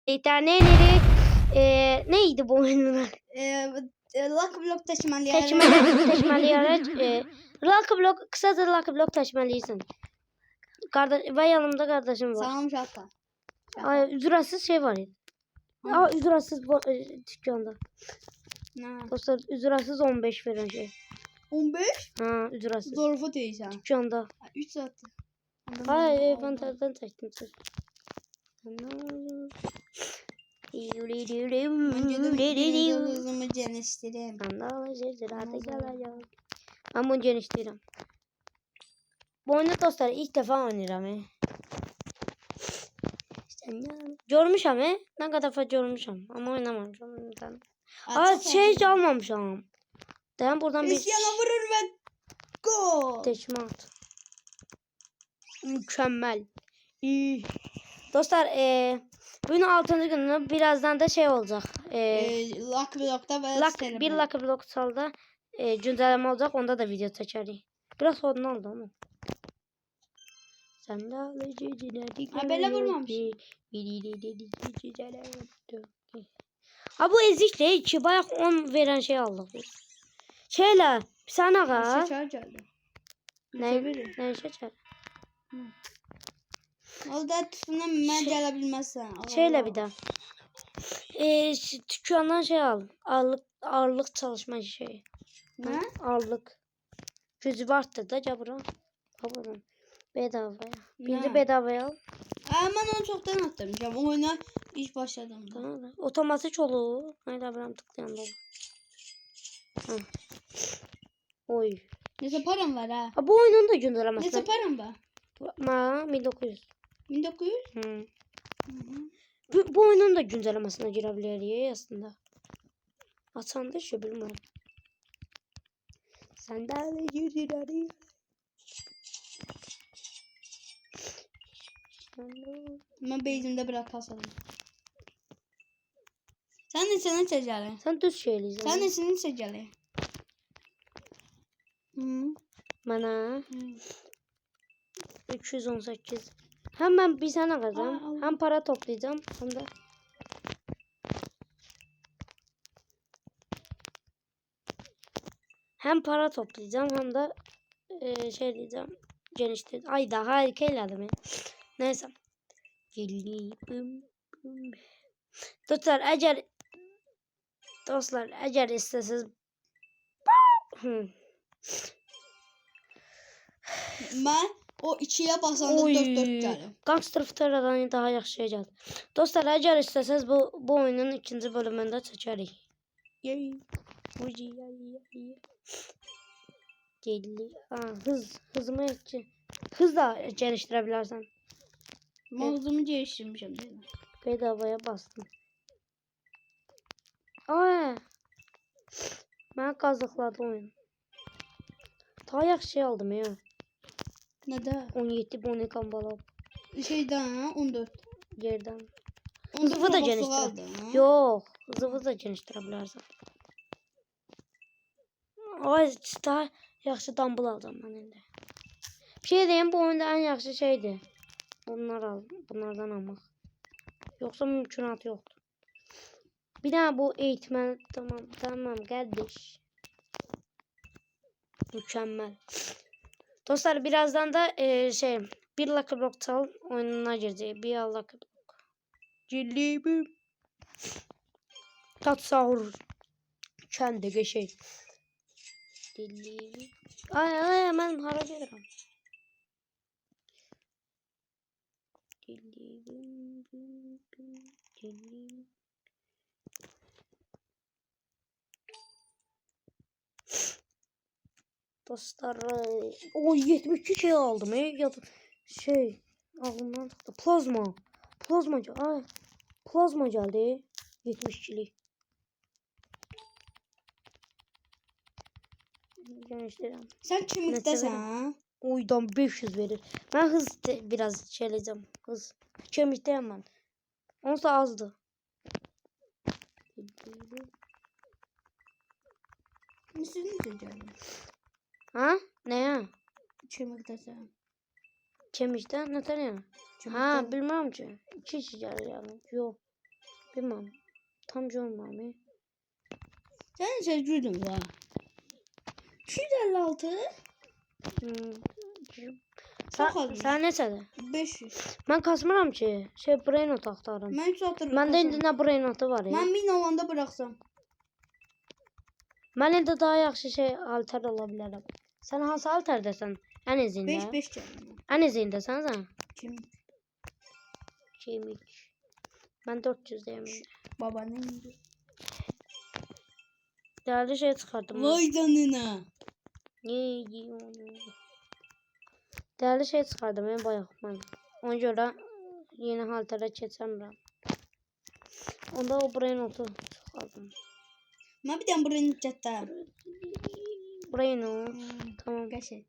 Bir tane neri neydi bu oyunun adı? Lucky Block taşımalı Taşımalı araç. Lucky Block, kısaca Lucky Block taşımalıysan. Ve yanımda kardeşim var. Salam şaka. Ay, ücretsiz şey var ya. Aa, ücretsiz bu dükkanda. Ne? Dostlar ücretsiz 15 veren şey. 15? Ha, ücretsiz. Zorlu değilsen. Dükkanda. 3 saat. Hayır, ben çektim. Hızımı geniştireyim. Ben bunu genişletirim. Bu oyunu dostlar ilk defa oynayacağım. Görmüşüm ne kadar defa görmüşüm ama oynamamışım. Aa şey almamışım. Ben buradan bir İsyana vurur ve gol. teşmat. Mükemmel. İyi. Dostlar bugün 6. günü birazdan da şey olacak. Lucky Block'ta bir Lucky Block salda güncelleme olacak. Onda da video çekeriz. Biraz sorun oldu ama. Sen de alıcı Ha böyle vurmamış. Ha bu ezik değil ki. Bayağı 10 veren şey aldık biz. Şeyle bir sana ağa. Şeker geldi. Ne şeker? O da tutuna mən gələ bilməzsən. Şeyle bir daha. Dükkandan şey al. Ağırlık çalışma şeyi. Ne? Ağırlık. Gücü vardı da cabıra. Babadan. Bedavaya. Bir de bedavaya al. Mən onu çoxdan atlamışam. Oyuna ilk başladığımda. Tamam. Otomatik olur. Haydi abram tıklayan da. Oy. Neyse param var ha. Ha bu oyunun da güncellemesi. Neyse param var. 1900. 1900? Hı. Bu oyunun da güncellemesine girebilir aslında. Açan da şu bilmiyorum. Sen de öyle girdin. Mən beyzimdə biraz pasadım. Sən neçəni seçəli? Sen düz şeylisin. Sən neçəni seçəli? Bana 318. Hemen bir sana kazan. Hem para toplayacağım hem de para toplayacağım hem de şey diyeceğim. Genişleyeceğim. Ay daha harika ilerledim ya. Neyse. Dostlar eğer isteseniz Mən o 2'yə basanda 4-4 gəlir. Gangster Fıtaradan daha yaxşı şey gəldi. Dostlar eğer isteseniz bu oyunun ikinci bölümünde çekerik. Hızımı hız da geliştirebilirsen. Mən hızımı geliştirmişəm dedim. Bedavaya bastım. Ay. Ben kazıkladım oyunu. Daha yaxşı şey aldım ya. Nədə? 17 boni kambala. Şeydən 14. Yerden. 14 Zıvı da robot geniştirebilirsin. Yok. Zıvı da geniştirebilirsin. Ay daha yaxşı dumbbell alacağım ben indi. Bir şey diyeyim bu oyunda en yaxşı şeydi. Bunlardan almak. Yoksa mümkünatı yoktu. Bir daha bu eğitmen tamam kardeş. Mükemmel. Dostlar birazdan da bir Lucky Block Tal oyununa gireceğiz. Bir Lucky Block. Cilibim. Tat sahur. Kendi geçey. Cilibim. Ay ben hara gelirim. Cilibim. Dostlar o 72 şey aldım ya aklımdan çıktı. Plazma geldi 72'lik. Gençlerim. Sen kimliktesin? Oydan 500 verir. Ben hız biraz şeyleyeceğim. Hız. Kemikteyim ben. Onsa azdı. Nasıl seçelim? Ha? Ne ya? Kimliktesin. Kemikten ne tanıyor? Ha bilmem ki. İki yani. Yok. Bilmem. Tam görmem. Sen sezgürdün ya. 256. Hmm. Çok azmış. Sen neçədir? 500. Mən kasmıram ki. brain not axtarım. Mən satırım. Məndə indi nə brain notu var ya. Mən 1000 olanda bıraxsam. Mən indi daha yaxşı alter ola bilərəm. Sən hansı alterdəsən? Ən izində. 5-5 gəldim. Ən izindəsən sən? Kim? Kemik. Mən 400 deyim. Babanın indi. Değerli çıxardım. Vay canına. Değerli çıxardım ben bayaq mən. Ona görə yeni halterə keçəmirəm. Onda o brain notu çıxardım. Mən bir dənə buraya çatdım. Brain not. Tamam. Qəşəng.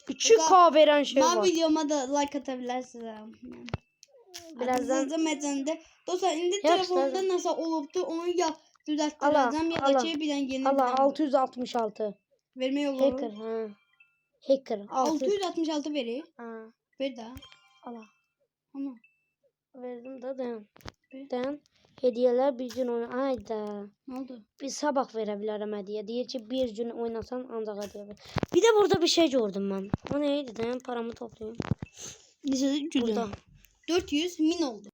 2K veren şey Mən var. videoma da like ata bilərsiniz. Birazdan məcəndə. Dostlar, indi Yaxşı, telefonda lazım. nəsə olubdu, onu ya Allah, düzəltdirəcəm ya da Allah. ki bir dənə yeni Allah bir dənə 666. vermək olur. Hacker ha. Hacker 666 verir. Ha. Ver də. Allah. Ana. Verdim de dayan. Ver. Dayan. Hediyeler bir gün oyna. Hayda. Nə oldu? Bir sabah verebilirim hediye. Diyor ki bir gün oynasan ancak hediye ver. Bir de burada bir şey gördüm ben. O neydi? Dayan paramı toplayayım. Necə Burada. 400 1000 oldu.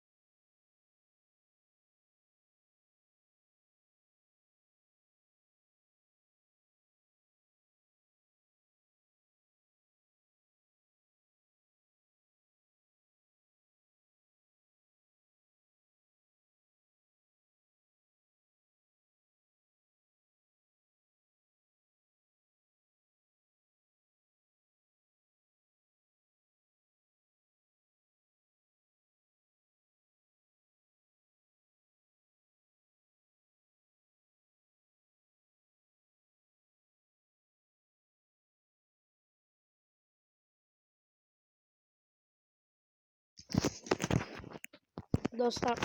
Dostlar.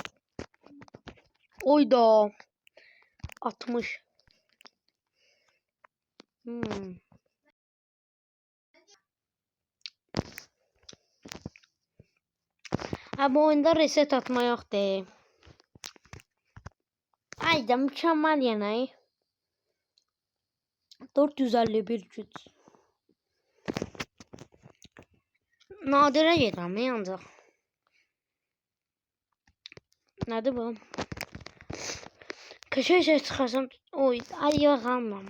Oyda. 60. Ha bu oyunda reset atma yok de. Hayda mükemmel yani. 451 güç. Nadire yedim ancak. Nerede bu? Köşe çıkarsam. Oy ay yok almam.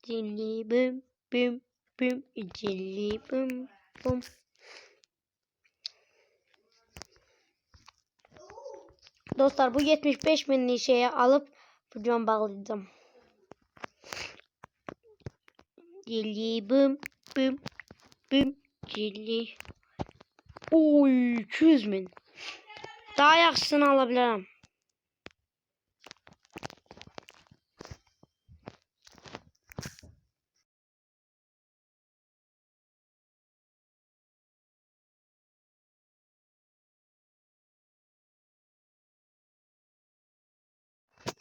Cilli büm büm büm. Cilli büm büm. Dostlar bu 75 binlik şeye alıp videomu bağlayacağım. Cilli büm büm büm. Cilli. Oy 200 bin. Daha yaxşısını alabilirim.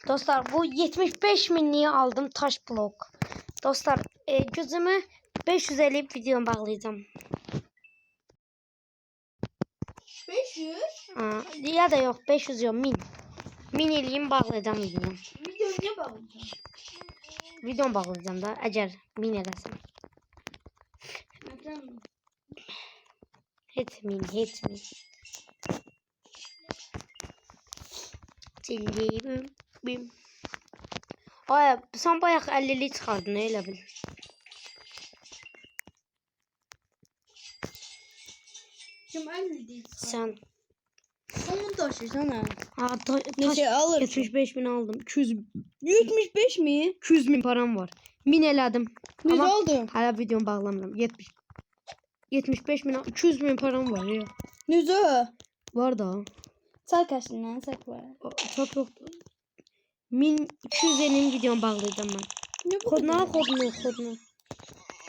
Dostlar bu 75 binliği aldım taş blok. Dostlar gözümü 550 videomu bağlayacağım. 500. Ya da yok 500 yok 1000. 1000 eləyim bağlayacağım videomu. Video niyə bağlayacağım? Videomu bağlayacağım da əgər 1000 eləsəm. Neden? Heç 1000 heç 1000. Cillim bim. Ay sen bayaq 50'lik çıxardın elə bil. Kim 50 değil? Sen Onu taşırsana. Neyse alır? 75 bin aldım. 200 75 mi? 200 bin param var. 1000 elədim. Biz Ama aldım. hala videomu bağlamıram. 75 bin 200 bin param var ya. Nüzü. Var da. Sağ kaçtın sak var. Çok yoktu. 1250 videomu bağlayacağım ben. Ne bu? Kodunu.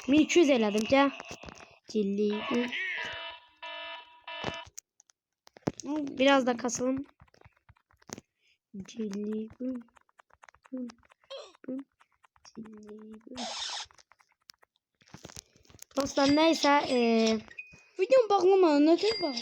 1200 elədim gəl. Cilli. Biraz da kasalım. Cilli. Dostlar neyse Videom bağlama, ne tez bağlı?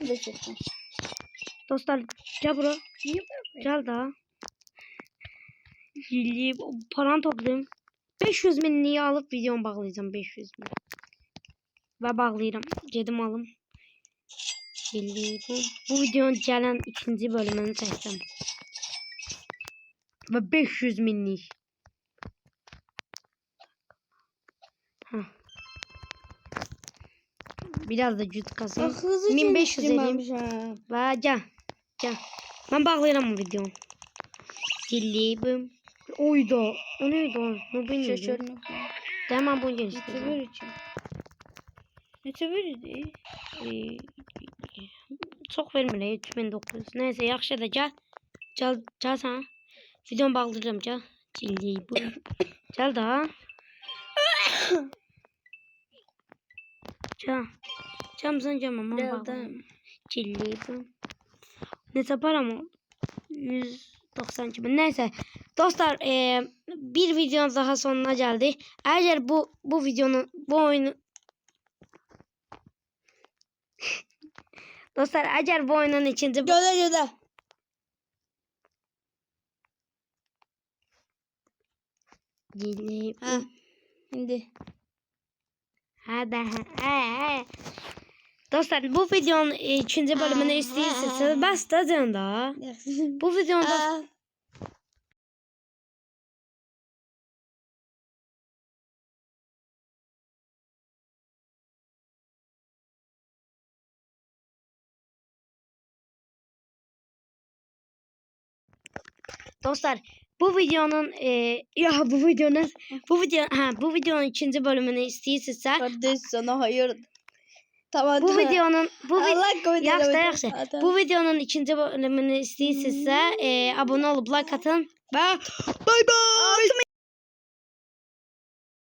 Ben de çektim. dostlar gel bura. Niye böyle? Gel daha. Yiyip paran toplayayım. 500 minliği alıp videomu bağlayacağım 500 min. Ve bağlayırım. Gedim alım. Bu videonun gelen ikinci bölümünü çektim. Ve 500 minlik. Heh. Biraz da güç kasayım. Hızlı 1500 edeyim. edeyim. Ve gel. Gel. Ben bağlayırım bu videomu. Dilibim. Oydu. O neydi o? Ne bilmiyorum. Şaşırdım. Tamam bunu Ne geliştireceğim. sever için? Ne severdi? Çok vermir 3900. Neyse yaxşı da gel. Gel sana. Videomu bağlayacağım gel. Dilibim. Gel daha. Gel. Camsan camam. Geldim. Dilibim. Neyse param oldu. 192 bin. Neyse. Dostlar bir videonun daha sonuna geldi. Eğer bu videonun bu oyunu dostlar eğer bu oyunun ikinci Göle. Ha. Şimdi. Dostlar bu videonun ikinci bölümünü istiyorsanız bas da da. Bu videonun dostlar bu videonun bu videonun ikinci bölümünü istiyorsanız Kardeş sana hayır. Tamam. bu videonun Allah koydu. yaxşı. Bu videonun ikinci bölümünü istiyorsanız abone olup like atın ve bay bay.